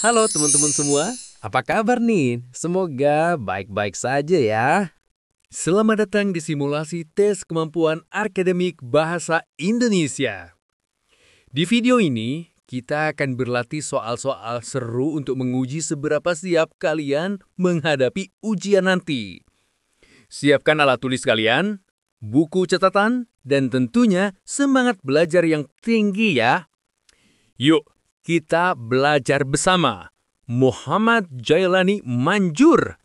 Halo teman-teman semua, apa kabar nih? Semoga baik-baik saja ya. Selamat datang di simulasi tes kemampuan akademik bahasa Indonesia. Di video ini, kita akan berlatih soal-soal seru untuk menguji seberapa siap kalian menghadapi ujian nanti. Siapkan alat tulis kalian, buku catatan, dan tentunya semangat belajar yang tinggi ya. Yuk, kita belajar bersama. Muhammad Jailani Manjur.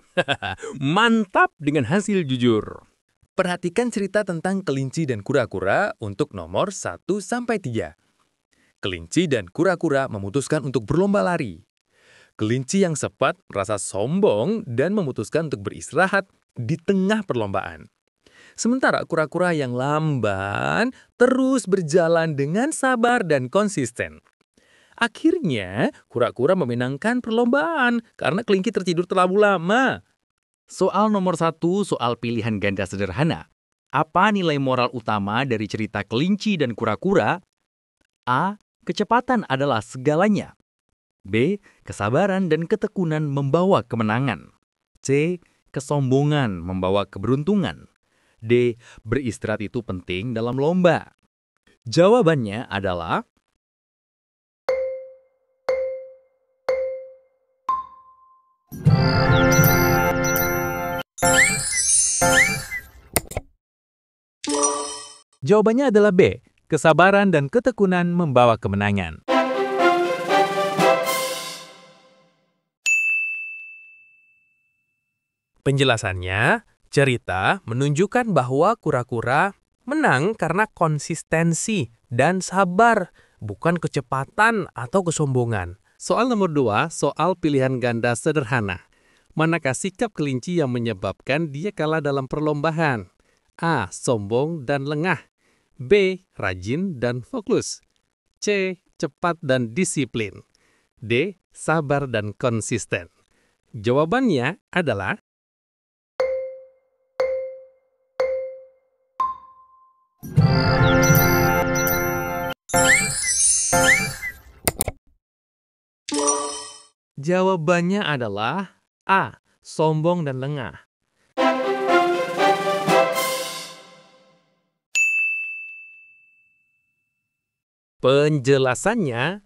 Mantap dengan hasil jujur. Perhatikan cerita tentang kelinci dan kura-kura untuk nomor 1-3. Kelinci dan kura-kura memutuskan untuk berlomba lari. Kelinci yang cepat merasa sombong dan memutuskan untuk beristirahat di tengah perlombaan. Sementara kura-kura yang lamban terus berjalan dengan sabar dan konsisten. Akhirnya, kura-kura memenangkan perlombaan karena kelinci tertidur terlalu lama. Soal nomor 1, soal pilihan ganda sederhana. Apa nilai moral utama dari cerita kelinci dan kura-kura? A. Kecepatan adalah segalanya. B. Kesabaran dan ketekunan membawa kemenangan. C. Kesombongan membawa keberuntungan. D. Beristirahat itu penting dalam lomba. Jawabannya adalah Jawabannya adalah B. Kesabaran dan ketekunan membawa kemenangan. Penjelasannya, cerita menunjukkan bahwa kura-kura menang karena konsistensi dan sabar, bukan kecepatan atau kesombongan. Soal nomor 2, soal pilihan ganda sederhana. Manakah sikap kelinci yang menyebabkan dia kalah dalam perlombaan? A. Sombong dan lengah. B. Rajin dan fokus. C. Cepat dan disiplin. D. Sabar dan konsisten. Jawabannya adalah Jawabannya adalah A. Sombong dan lengah. penjelasannya.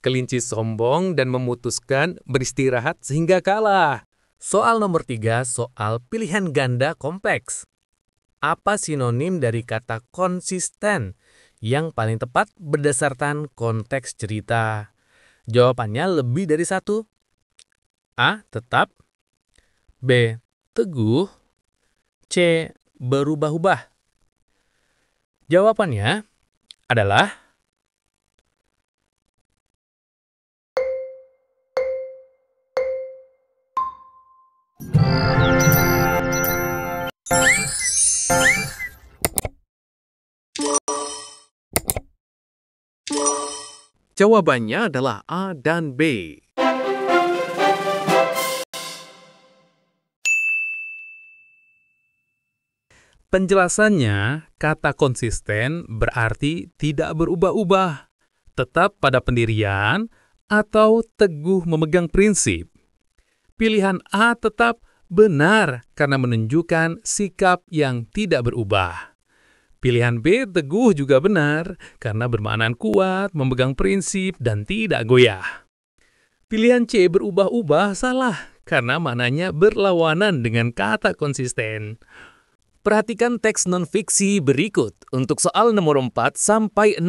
Kelinci sombong dan memutuskan beristirahat sehingga kalah. Soal nomor 3, soal pilihan ganda kompleks. Apa sinonim dari kata konsisten yang paling tepat berdasarkan konteks cerita? Jawabannya lebih dari satu. A. Tetap. B. Teguh. C. Berubah-ubah. Jawabannya adalah jawabannya adalah A dan B. Penjelasannya, kata konsisten berarti tidak berubah-ubah, tetap pada pendirian, atau teguh memegang prinsip. Pilihan A tetap benar karena menunjukkan sikap yang tidak berubah. Pilihan B teguh juga benar karena bermakna kuat, memegang prinsip, dan tidak goyah. Pilihan C berubah-ubah salah karena maknanya berlawanan dengan kata konsisten. Perhatikan teks non-fiksi berikut untuk soal nomor 4-6.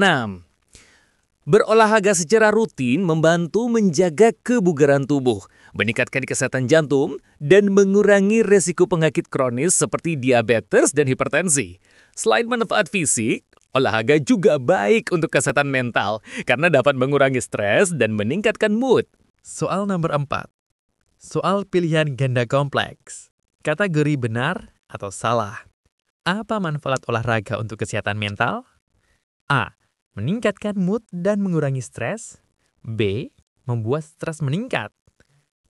Berolahraga secara rutin membantu menjaga kebugaran tubuh, meningkatkan kesehatan jantung, dan mengurangi resiko penyakit kronis seperti diabetes dan hipertensi. Selain manfaat fisik, olahraga juga baik untuk kesehatan mental karena dapat mengurangi stres dan meningkatkan mood. Soal nomor 4. Soal pilihan ganda kompleks. Kategori benar atau salah. Apa manfaat olahraga untuk kesehatan mental? A. Meningkatkan mood dan mengurangi stres. B. Membuat stres meningkat.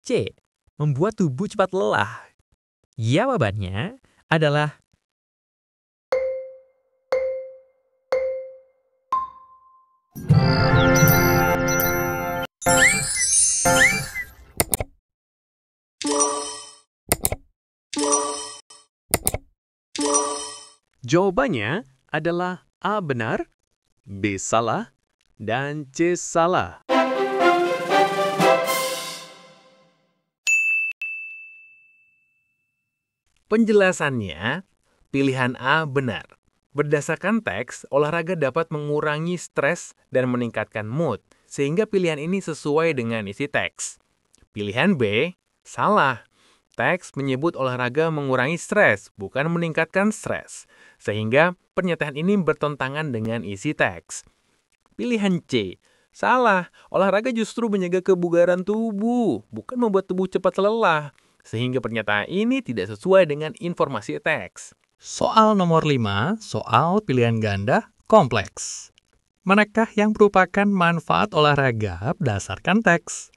C. Membuat tubuh cepat lelah. Jawabannya adalah Jawabannya adalah A benar, B salah, dan C salah. Penjelasannya, pilihan A benar. Berdasarkan teks, olahraga dapat mengurangi stres dan meningkatkan mood, sehingga pilihan ini sesuai dengan isi teks. Pilihan B, salah. Teks menyebut olahraga mengurangi stres, bukan meningkatkan stres, sehingga pernyataan ini bertentangan dengan isi teks. Pilihan C, salah. Olahraga justru menjaga kebugaran tubuh, bukan membuat tubuh cepat lelah, sehingga pernyataan ini tidak sesuai dengan informasi teks. Soal nomor 5, soal pilihan ganda kompleks. Manakah yang merupakan manfaat olahraga berdasarkan teks?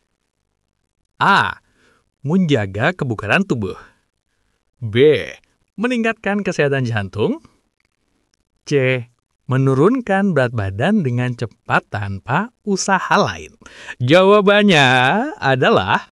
A. Menjaga kebugaran tubuh. B. Meningkatkan kesehatan jantung. C. Menurunkan berat badan dengan cepat tanpa usaha lain. Jawabannya adalah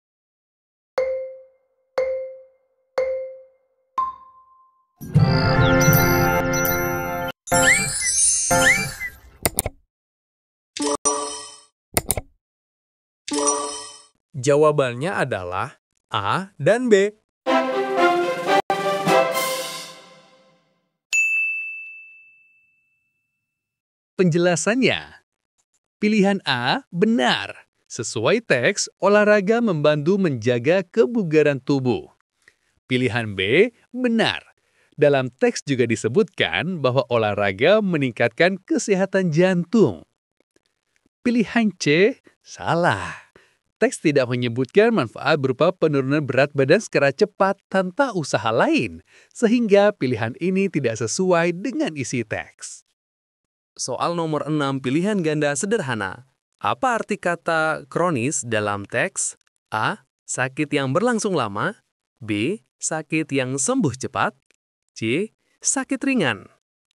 Jawabannya adalah A dan B. Penjelasannya, pilihan A benar. Sesuai teks, olahraga membantu menjaga kebugaran tubuh. Pilihan B benar. Dalam teks juga disebutkan bahwa olahraga meningkatkan kesehatan jantung. Pilihan C salah. Teks tidak menyebutkan manfaat berupa penurunan berat badan secara cepat tanpa usaha lain, sehingga pilihan ini tidak sesuai dengan isi teks. Soal nomor 6 pilihan ganda sederhana. Apa arti kata kronis dalam teks? A. Sakit yang berlangsung lama. B. Sakit yang sembuh cepat. C. Sakit ringan.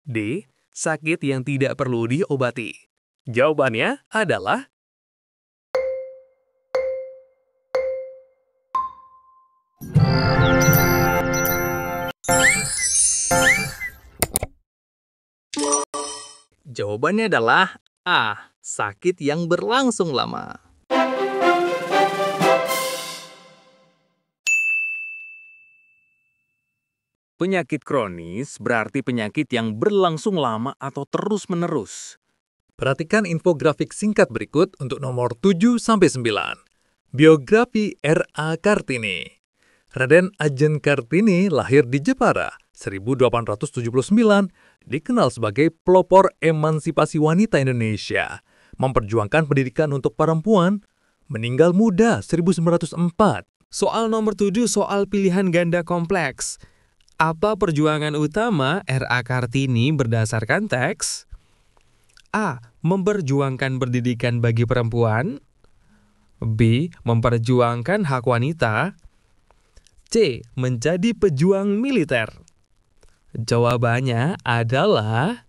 D. Sakit yang tidak perlu diobati. Jawabannya adalah Jawabannya adalah A. Sakit yang berlangsung lama. penyakit kronis berarti penyakit yang berlangsung lama atau terus-menerus. Perhatikan infografik singkat berikut untuk nomor 7-9. Biografi R.A. Kartini. Raden Ajeng Kartini lahir di Jepara, 1879, dikenal sebagai pelopor emansipasi wanita Indonesia, memperjuangkan pendidikan untuk perempuan, meninggal muda 1904. Soal nomor 7 soal pilihan ganda kompleks. Apa perjuangan utama R.A. Kartini berdasarkan teks? A. Memperjuangkan pendidikan bagi perempuan. B. Memperjuangkan hak wanita. C. Menjadi pejuang militer. Jawabannya adalah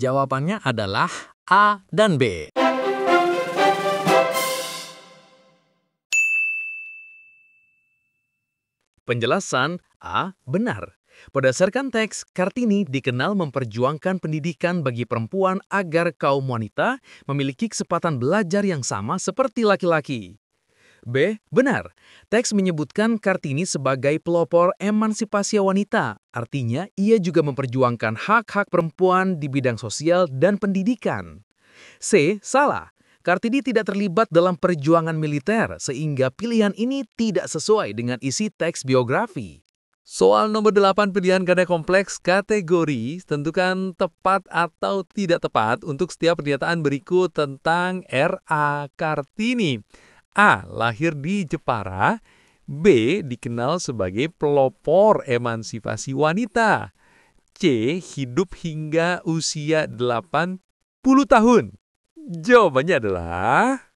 Jawabannya adalah A dan B. penjelasan A. Benar. Berdasarkan teks, Kartini dikenal memperjuangkan pendidikan bagi perempuan agar kaum wanita memiliki kesempatan belajar yang sama seperti laki-laki. B. Benar. Teks menyebutkan Kartini sebagai pelopor emansipasi wanita. Artinya, ia juga memperjuangkan hak-hak perempuan di bidang sosial dan pendidikan. C. Salah. Kartini tidak terlibat dalam perjuangan militer, sehingga pilihan ini tidak sesuai dengan isi teks biografi. Soal nomor 8 pilihan ganda kompleks kategori, tentukan tepat atau tidak tepat untuk setiap pernyataan berikut tentang R.A. Kartini. A. Lahir di Jepara. B. Dikenal sebagai pelopor emansipasi wanita. C. Hidup hingga usia 80 tahun. Jawabannya adalah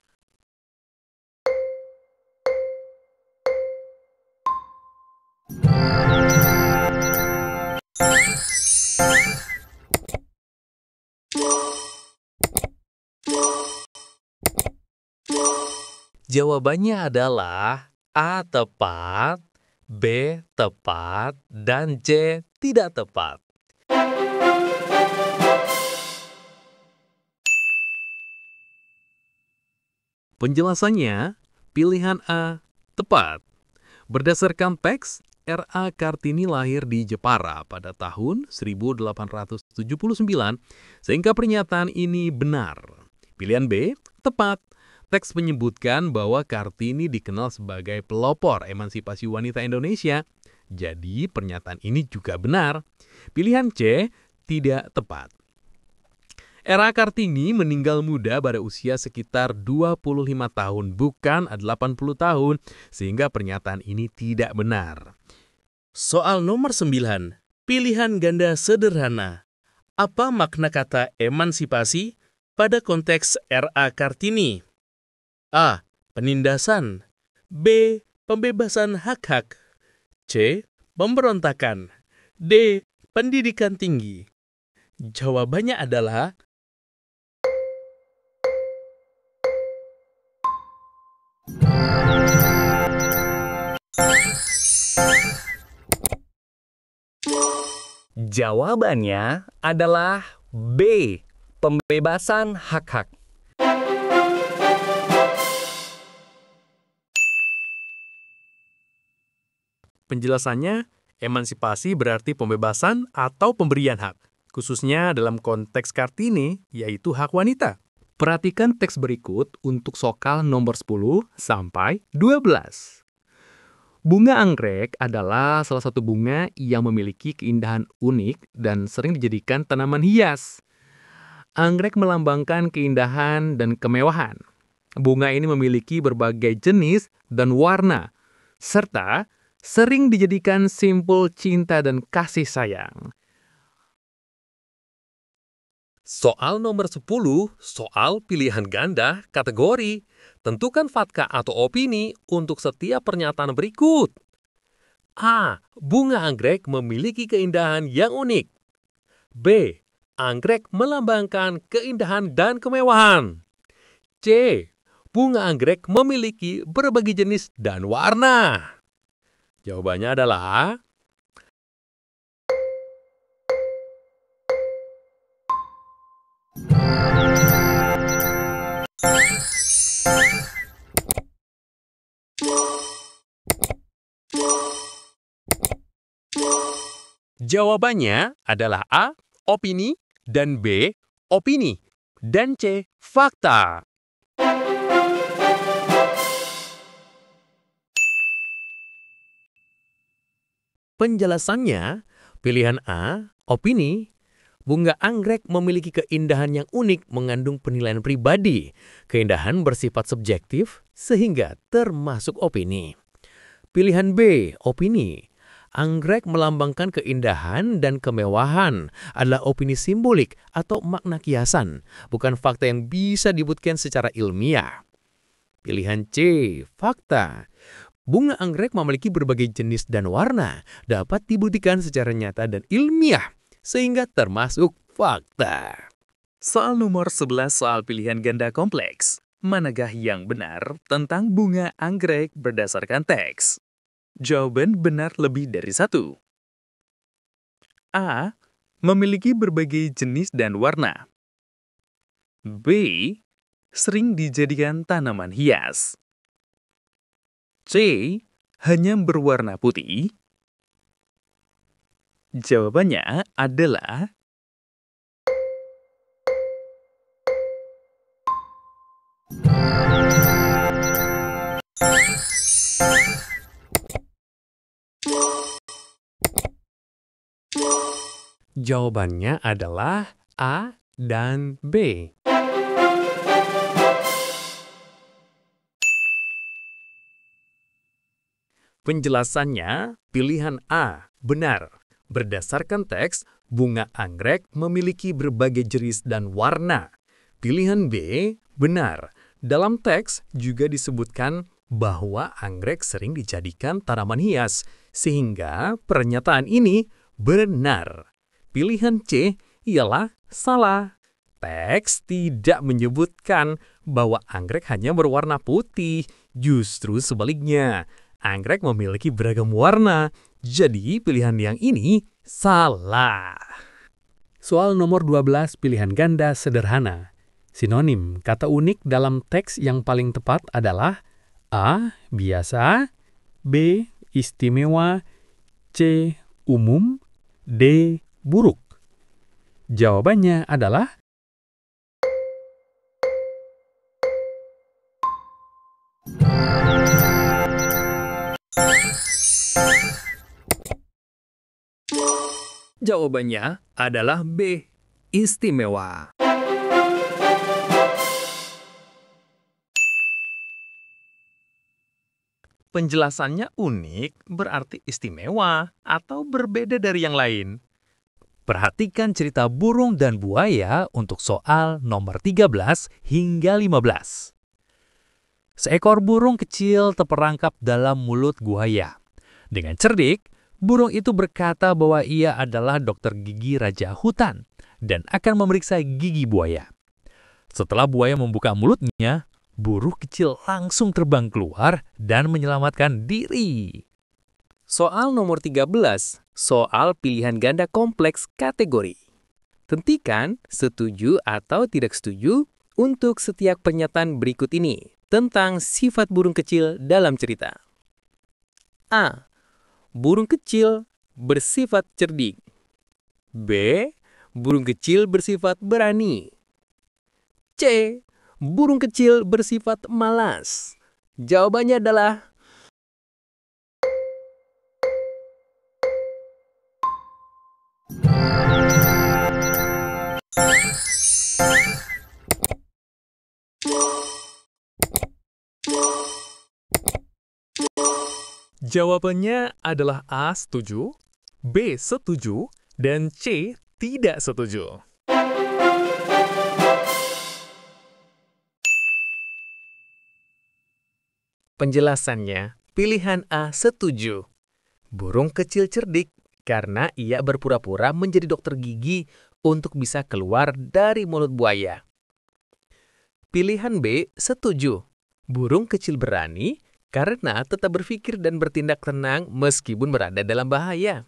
Jawabannya adalah A tepat, B tepat, dan C tidak tepat. Penjelasannya, pilihan A tepat. Berdasarkan teks, R.A. Kartini lahir di Jepara pada tahun 1879, sehingga pernyataan ini benar. Pilihan B tepat. Teks menyebutkan bahwa Kartini dikenal sebagai pelopor emansipasi wanita Indonesia. Jadi pernyataan ini juga benar. Pilihan C tidak tepat. R.A. Kartini meninggal muda pada usia sekitar 25 tahun, bukan 80 tahun, sehingga pernyataan ini tidak benar. Soal nomor 9. Pilihan ganda sederhana. Apa makna kata emansipasi pada konteks R.A. Kartini? A. Penindasan. B. Pembebasan hak-hak. C. Pemberontakan. D. Pendidikan tinggi. Jawabannya adalah Jawabannya adalah B. Pembebasan hak-hak. Penjelasannya, emansipasi berarti pembebasan atau pemberian hak, khususnya dalam konteks Kartini, yaitu hak wanita. Perhatikan teks berikut untuk soal nomor 10 sampai 12. Bunga anggrek adalah salah satu bunga yang memiliki keindahan unik dan sering dijadikan tanaman hias. Anggrek melambangkan keindahan dan kemewahan. Bunga ini memiliki berbagai jenis dan warna, serta sering dijadikan simbol cinta dan kasih sayang. Soal nomor 10, soal pilihan ganda kategori. Tentukan fakta atau opini untuk setiap pernyataan berikut. A. Bunga anggrek memiliki keindahan yang unik. B. Anggrek melambangkan keindahan dan kemewahan. C. Bunga anggrek memiliki berbagai jenis dan warna. Jawabannya adalah Jawabannya adalah A. Opini, dan B. Opini, dan C. Fakta. Penjelasannya, pilihan A, opini. Bunga anggrek memiliki keindahan yang unik mengandung penilaian pribadi. Keindahan bersifat subjektif sehingga termasuk opini. Pilihan B, opini. Anggrek melambangkan keindahan dan kemewahan adalah opini simbolik atau makna kiasan, bukan fakta yang bisa dibuktikan secara ilmiah. Pilihan C, fakta. Bunga anggrek memiliki berbagai jenis dan warna, dapat dibuktikan secara nyata dan ilmiah, sehingga termasuk fakta. Soal nomor 11 soal pilihan ganda kompleks. Manakah yang benar tentang bunga anggrek berdasarkan teks? Jawaban benar lebih dari satu. A. Memiliki berbagai jenis dan warna. B. Sering dijadikan tanaman hias. C. Hanya berwarna putih. Jawabannya adalah Jawabannya adalah A dan B. Penjelasannya, pilihan A benar. Berdasarkan teks, bunga anggrek memiliki berbagai jenis dan warna. Pilihan B benar. Dalam teks juga disebutkan bahwa anggrek sering dijadikan tanaman hias, sehingga pernyataan ini benar. Pilihan C ialah salah. Teks tidak menyebutkan bahwa anggrek hanya berwarna putih. Justru sebaliknya, anggrek memiliki beragam warna. Jadi pilihan yang ini salah. Soal nomor 12 pilihan ganda sederhana. Sinonim kata unik dalam teks yang paling tepat adalah A. Biasa, B. Istimewa, C. Umum, D. Buruk. Jawabannya adalah jawabannya adalah B. Istimewa. Penjelasannya unik berarti istimewa atau berbeda dari yang lain. Perhatikan cerita burung dan buaya untuk soal nomor 13 hingga 15. Seekor burung kecil terperangkap dalam mulut buaya. Dengan cerdik, burung itu berkata bahwa ia adalah dokter gigi raja hutan dan akan memeriksa gigi buaya. Setelah buaya membuka mulutnya, burung kecil langsung terbang keluar dan menyelamatkan diri. Soal nomor 13, soal pilihan ganda kompleks kategori. Tentukan setuju atau tidak setuju untuk setiap pernyataan berikut ini tentang sifat burung kecil dalam cerita. A. Burung kecil bersifat cerdik. B. Burung kecil bersifat berani. C. Burung kecil bersifat malas. Jawabannya adalah Jawabannya adalah A. Setuju, B. Setuju, dan C. Tidak setuju. penjelasannya. Pilihan A setuju. Burung kecil cerdik karena ia berpura-pura menjadi dokter gigi untuk bisa keluar dari mulut buaya. Pilihan B setuju. Burung kecil berani karena tetap berpikir dan bertindak tenang meskipun berada dalam bahaya.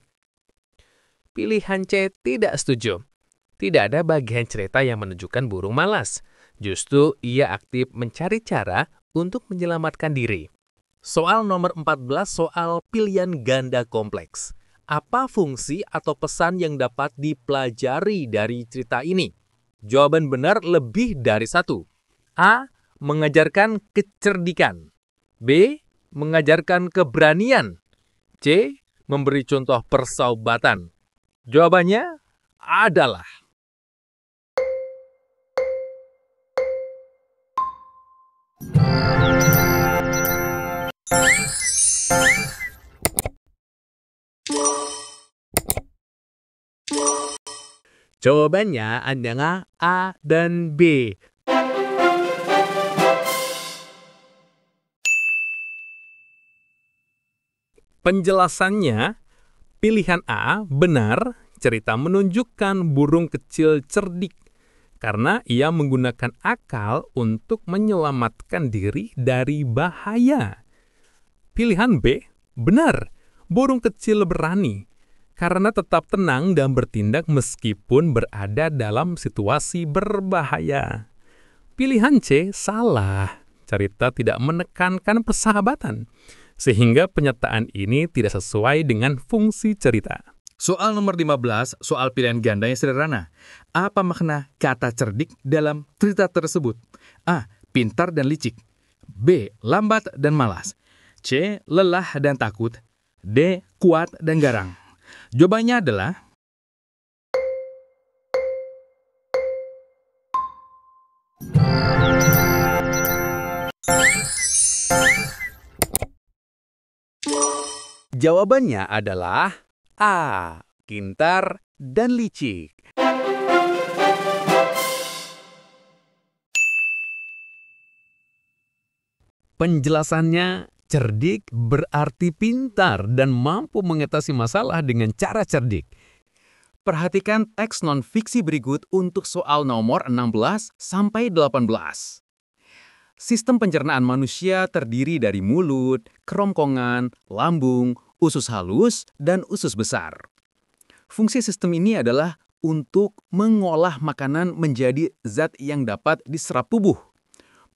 Pilihan C tidak setuju. Tidak ada bagian cerita yang menunjukkan burung malas. Justru ia aktif mencari cara untuk menyelamatkan diri. Soal nomor 14 soal pilihan ganda kompleks. Apa fungsi atau pesan yang dapat dipelajari dari cerita ini? Jawaban benar lebih dari satu. A. Mengajarkan kecerdikan. B. Mengajarkan keberanian. C. Memberi contoh persahabatan. Jawabannya adalah jawabannya adalah A dan B. Penjelasannya, pilihan A benar, cerita menunjukkan burung kecil cerdik karena ia menggunakan akal untuk menyelamatkan diri dari bahaya. Pilihan B benar, burung kecil berani karena tetap tenang dan bertindak meskipun berada dalam situasi berbahaya. Pilihan C salah, cerita tidak menekankan persahabatan, sehingga pernyataan ini tidak sesuai dengan fungsi cerita. Soal nomor 15, soal pilihan ganda yang sederhana. Apa makna kata cerdik dalam cerita tersebut? A. Pintar dan licik. B. Lambat dan malas. C. Lelah dan takut. D. Kuat dan garang. Jawabannya adalah Jawabannya adalah A. Pintar dan licik. Penjelasannya, cerdik berarti pintar dan mampu mengatasi masalah dengan cara cerdik. Perhatikan teks non-fiksi berikut untuk soal nomor 16 sampai 18. Sistem pencernaan manusia terdiri dari mulut, kerongkongan, lambung, usus halus, dan usus besar. Fungsi sistem ini adalah untuk mengolah makanan menjadi zat yang dapat diserap tubuh.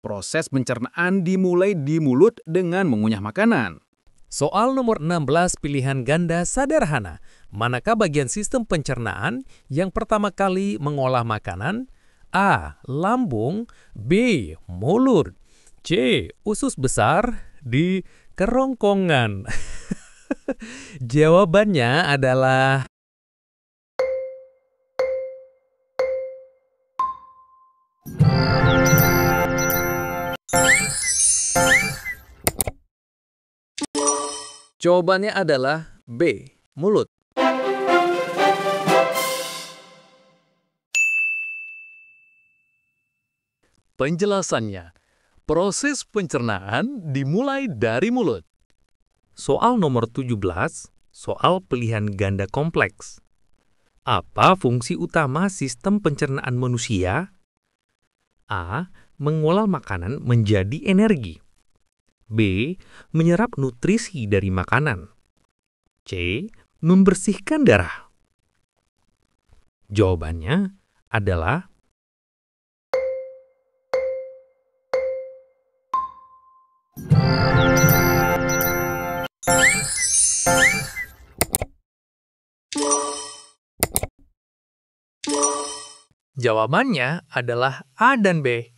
Proses pencernaan dimulai di mulut dengan mengunyah makanan. Soal nomor 16 pilihan ganda sederhana. Manakah bagian sistem pencernaan yang pertama kali mengolah makanan? A. Lambung. B. Mulut. C. Usus besar. D. Kerongkongan. Jawabannya adalah Jawabannya adalah B. Mulut. penjelasannya. Proses pencernaan dimulai dari mulut. Soal nomor 17, soal pilihan ganda kompleks. Apa fungsi utama sistem pencernaan manusia? A. Mengolah makanan menjadi energi. B. Menyerap nutrisi dari makanan. C. Membersihkan darah. Jawabannya adalah Jawabannya adalah A dan B.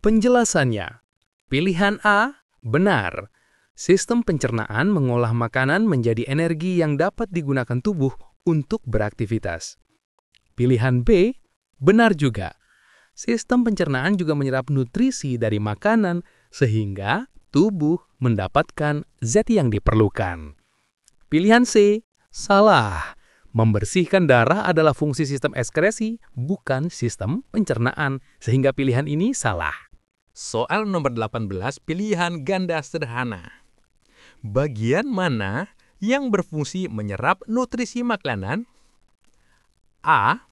penjelasannya. Pilihan A benar. Sistem pencernaan mengolah makanan menjadi energi yang dapat digunakan tubuh untuk beraktivitas. Pilihan B benar juga. Sistem pencernaan juga menyerap nutrisi dari makanan sehingga tubuh mendapatkan zat yang diperlukan. Pilihan C salah. Membersihkan darah adalah fungsi sistem ekskresi, bukan sistem pencernaan, sehingga pilihan ini salah. Soal nomor 18 pilihan ganda sederhana. Bagian mana yang berfungsi menyerap nutrisi makanan? A.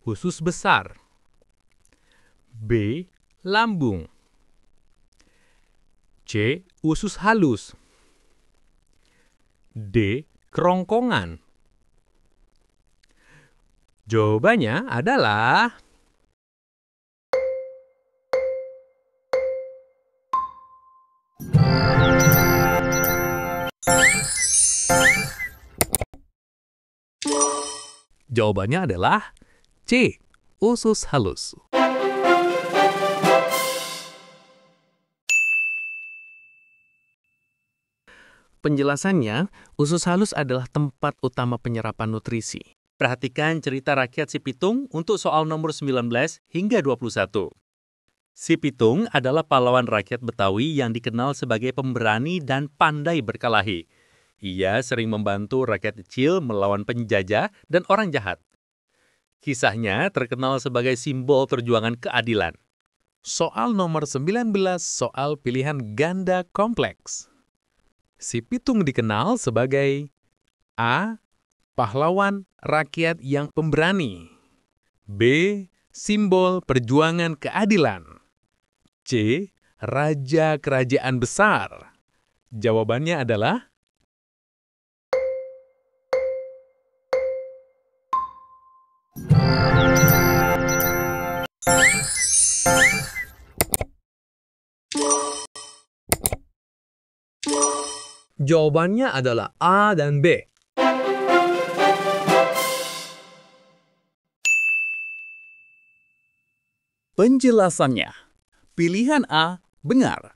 Usus besar. B. Lambung. C. Usus halus. D. Kerongkongan. Jawabannya adalah Jawabannya adalah C. Usus halus. penjelasannya, usus halus adalah tempat utama penyerapan nutrisi. Perhatikan cerita rakyat Si Pitung untuk soal nomor 19 hingga 21. Si Pitung adalah pahlawan rakyat Betawi yang dikenal sebagai pemberani dan pandai berkelahi. Ia sering membantu rakyat kecil melawan penjajah dan orang jahat. Kisahnya terkenal sebagai simbol perjuangan keadilan. Soal nomor 19, soal pilihan ganda kompleks. Si Pitung dikenal sebagai A. Pahlawan rakyat yang pemberani. B. Simbol perjuangan keadilan. C. Raja kerajaan besar. Jawabannya adalah Jawabannya adalah A dan B. Penjelasannya, pilihan A benar.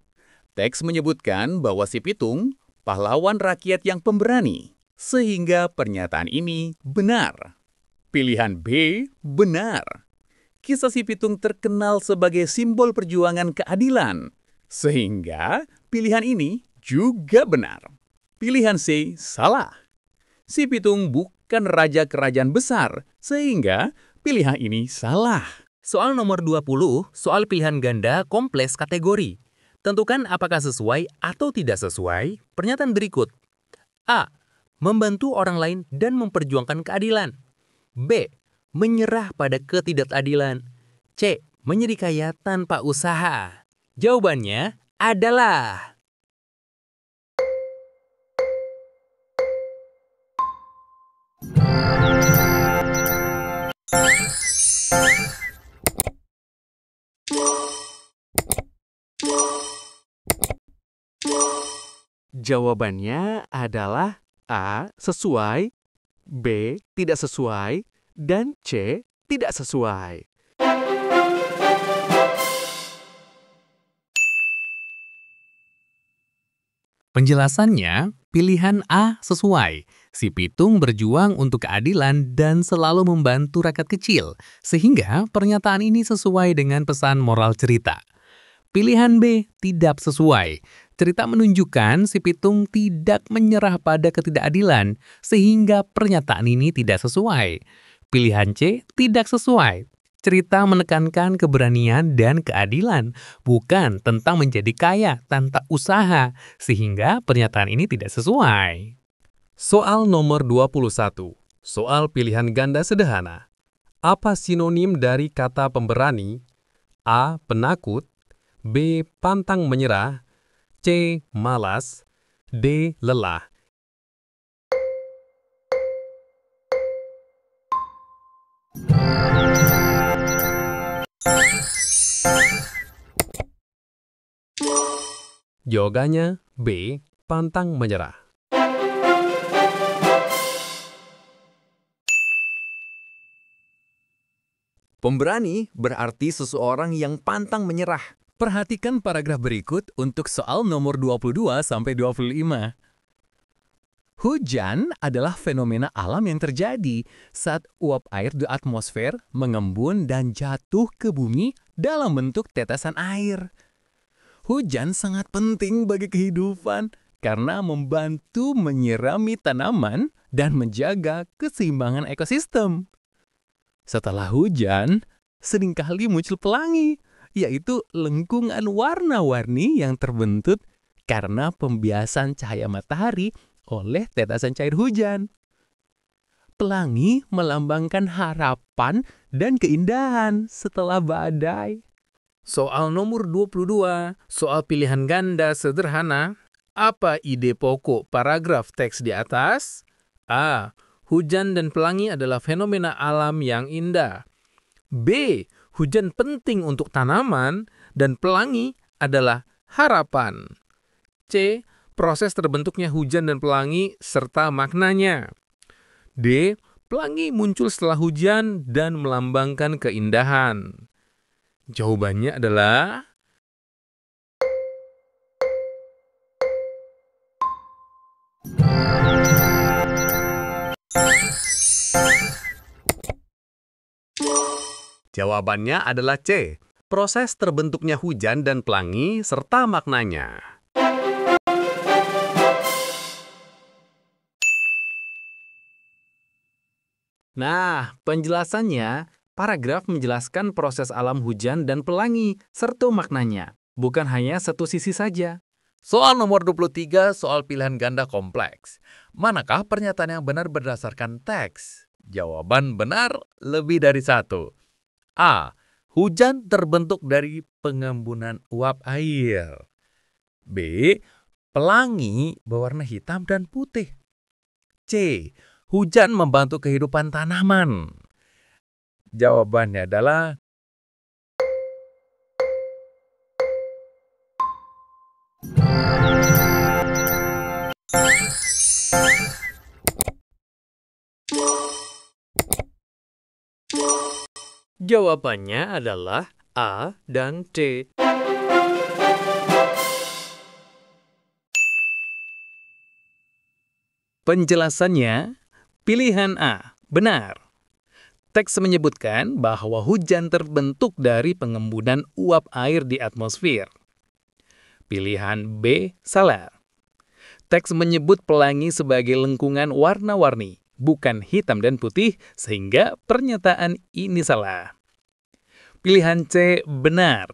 Teks menyebutkan bahwa Si Pitung pahlawan rakyat yang pemberani, sehingga pernyataan ini benar. Pilihan B benar. Kisah Si Pitung terkenal sebagai simbol perjuangan keadilan, sehingga pilihan ini juga benar. Pilihan C salah. Si Pitung bukan raja kerajaan besar, sehingga pilihan ini salah. Soal nomor 20, soal pilihan ganda kompleks kategori. Tentukan apakah sesuai atau tidak sesuai pernyataan berikut. A. Membantu orang lain dan memperjuangkan keadilan. B. menyerah pada ketidakadilan. C. Menjadi kaya tanpa usaha. Jawabannya adalah Jawabannya adalah A. Sesuai, B. Tidak sesuai, dan C. Tidak sesuai. penjelasannya, pilihan A sesuai. Si pitung berjuang untuk keadilan dan selalu membantu rakyat kecil, sehingga pernyataan ini sesuai dengan pesan moral cerita. Pilihan B tidak sesuai. Cerita menunjukkan si pitung tidak menyerah pada ketidakadilan, sehingga pernyataan ini tidak sesuai. Pilihan C tidak sesuai. Cerita menekankan keberanian dan keadilan, bukan tentang menjadi kaya tanpa usaha, sehingga pernyataan ini tidak sesuai. Soal nomor 21. Soal pilihan ganda sederhana. Apa sinonim dari kata pemberani? A. Penakut, B. Pantang menyerah, C. Malas, D. Lelah. Jawabannya B. Pantang menyerah. Pemberani berarti seseorang yang pantang menyerah. Perhatikan paragraf berikut untuk soal nomor 22-25. Hujan adalah fenomena alam yang terjadi saat uap air di atmosfer mengembun dan jatuh ke bumi dalam bentuk tetesan air. Hujan sangat penting bagi kehidupan karena membantu menyirami tanaman dan menjaga keseimbangan ekosistem. Setelah hujan, seringkali muncul pelangi, yaitu lengkungan warna-warni yang terbentuk karena pembiasan cahaya matahari oleh tetesan cair hujan. Pelangi melambangkan harapan dan keindahan setelah badai. Soal nomor 22, soal pilihan ganda sederhana. Apa ide pokok paragraf teks di atas? A. Hujan dan pelangi adalah fenomena alam yang indah. B. Hujan penting untuk tanaman dan pelangi adalah harapan. C. Proses terbentuknya hujan dan pelangi serta maknanya. D. Pelangi muncul setelah hujan dan melambangkan keindahan. Jawabannya adalah Jawabannya adalah C. Proses terbentuknya hujan dan pelangi serta maknanya. Nah, penjelasannya, paragraf menjelaskan proses alam hujan dan pelangi serta maknanya, bukan hanya satu sisi saja. Soal nomor 23, soal pilihan ganda kompleks. Manakah pernyataan yang benar berdasarkan teks? Jawaban benar lebih dari satu. A. Hujan terbentuk dari pengembunan uap air. B. Pelangi berwarna hitam dan putih. C. Hujan membantu kehidupan tanaman. Jawabannya adalah Jawabannya adalah A dan D. penjelasannya. Pilihan A, benar. Teks menyebutkan bahwa hujan terbentuk dari pengembunan uap air di atmosfer. Pilihan B, salah. Teks menyebut pelangi sebagai lengkungan warna-warni, bukan hitam dan putih, sehingga pernyataan ini salah. Pilihan C, benar.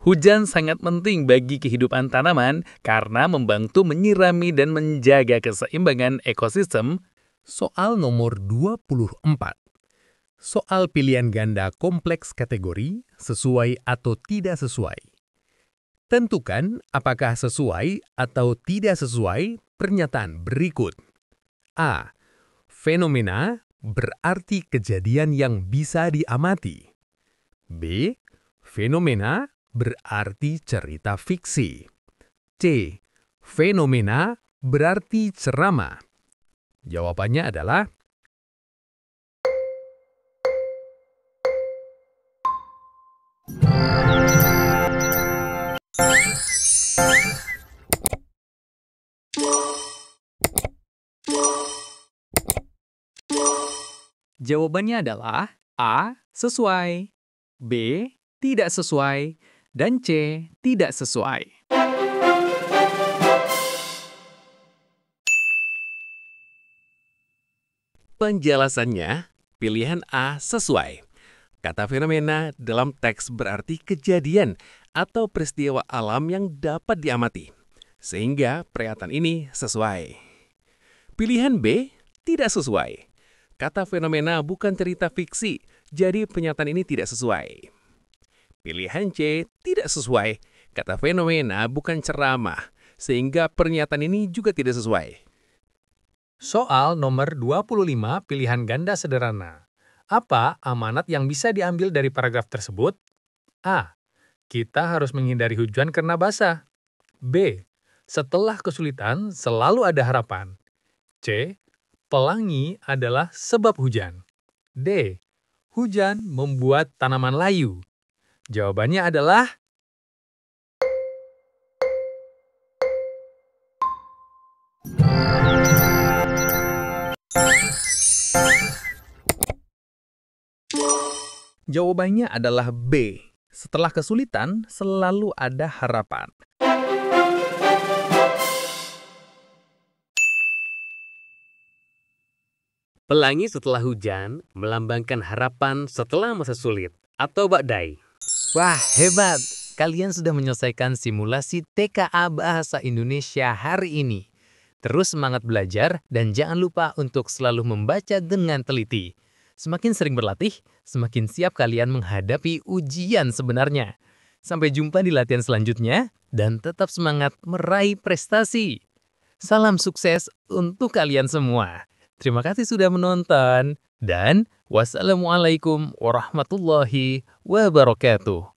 Hujan sangat penting bagi kehidupan tanaman karena membantu menyirami dan menjaga keseimbangan ekosistem. Soal nomor 24. Soal pilihan ganda kompleks kategori sesuai atau tidak sesuai. Tentukan apakah sesuai atau tidak sesuai pernyataan berikut. A. Fenomena berarti kejadian yang bisa diamati. B. Fenomena berarti cerita fiksi. C. Fenomena berarti ceramah. Jawabannya adalah Jawabannya adalah A. Sesuai, B. Tidak sesuai, dan C. Tidak sesuai. Penjelasannya, pilihan A sesuai. Kata fenomena dalam teks berarti kejadian atau peristiwa alam yang dapat diamati, sehingga pernyataan ini sesuai. Pilihan B tidak sesuai. Kata fenomena bukan cerita fiksi, jadi pernyataan ini tidak sesuai. Pilihan C tidak sesuai. Kata fenomena bukan ceramah, sehingga pernyataan ini juga tidak sesuai. Soal nomor 25 pilihan ganda sederhana. Apa amanat yang bisa diambil dari paragraf tersebut? A. Kita harus menghindari hujan karena basah. B. Setelah kesulitan selalu ada harapan. C. Pelangi adalah sebab hujan. D. Hujan membuat tanaman layu. Jawabannya adalah Jawabannya adalah B. Setelah kesulitan, selalu ada harapan. Pelangi setelah hujan melambangkan harapan setelah masa sulit atau badai. Wah, hebat! Kalian sudah menyelesaikan simulasi TKA Bahasa Indonesia hari ini. Terus semangat belajar dan jangan lupa untuk selalu membaca dengan teliti. Semakin sering berlatih, semakin siap kalian menghadapi ujian sebenarnya. Sampai jumpa di latihan selanjutnya dan tetap semangat meraih prestasi. Salam sukses untuk kalian semua. Terima kasih sudah menonton dan wassalamualaikum warahmatullahi wabarakatuh.